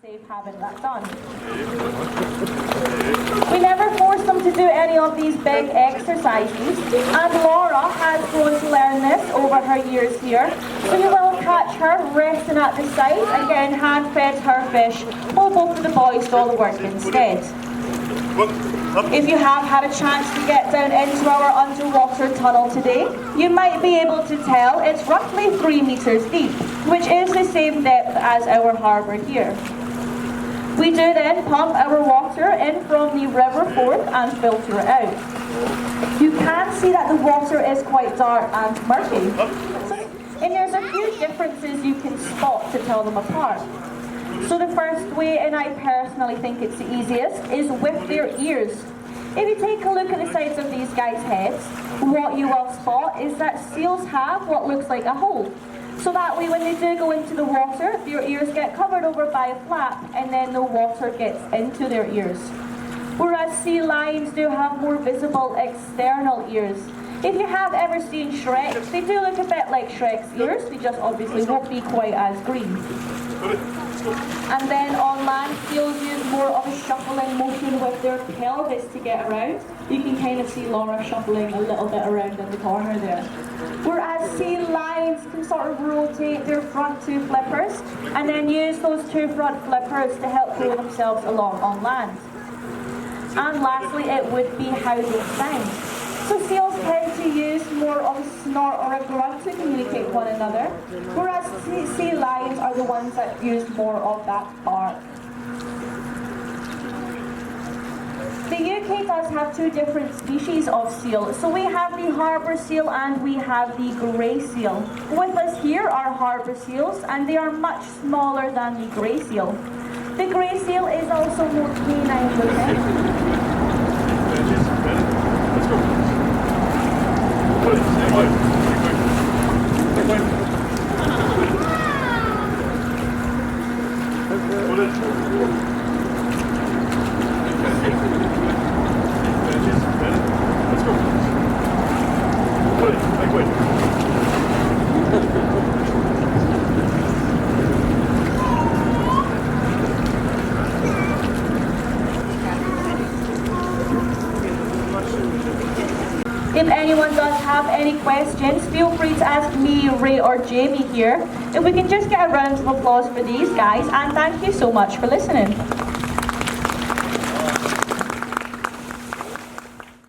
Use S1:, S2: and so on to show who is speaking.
S1: safe having that done. We never force them to do any of these big exercises, and Laura has grown to learn this over her years here. So you will catch her resting at the side, again hand-fed her fish, while both of the boys do all the work instead. If you have had a chance to get down into our underwater tunnel today, you might be able to tell it's roughly 3 meters deep, which is the same depth as our harbour here. We do then pump our water in from the river forth and filter it out. You can see that the water is quite dark and murky, and there's a few differences you can spot to tell them apart. So the first way, and I personally think it's the easiest, is with their ears. If you take a look at the sides of these guys' heads, what you will spot is that seals have what looks like a hole. So that way when they do go into the water, their ears get covered over by a flap and then the water gets into their ears. Whereas sea lions do have more visible external ears. If you have ever seen Shrek, they do look a bit like Shrek's ears, they just obviously won't be quite as green. And then on land, seals use more of a shuffling motion with their pelvis to get around. You can kind of see Laura shuffling a little bit around in the corner there. Whereas sea lions can sort of rotate their front 2 flippers and then use those 2 front flippers to help throw themselves along on land. And lastly, it would be how they sound. So seals tend to use more of a snort or a grunt to communicate with one another, whereas sea lions are the ones that use more of that bark. The UK does have 2 different species of seal. So we have the harbour seal and we have the grey seal. With us here are harbour seals, and they are much smaller than the grey seal. The grey seal is also more canine looking. If anyone does have any questions, feel free to ask me, Ray or Jamie here. If we can just get a round of applause for these guys, and thank you so much for listening.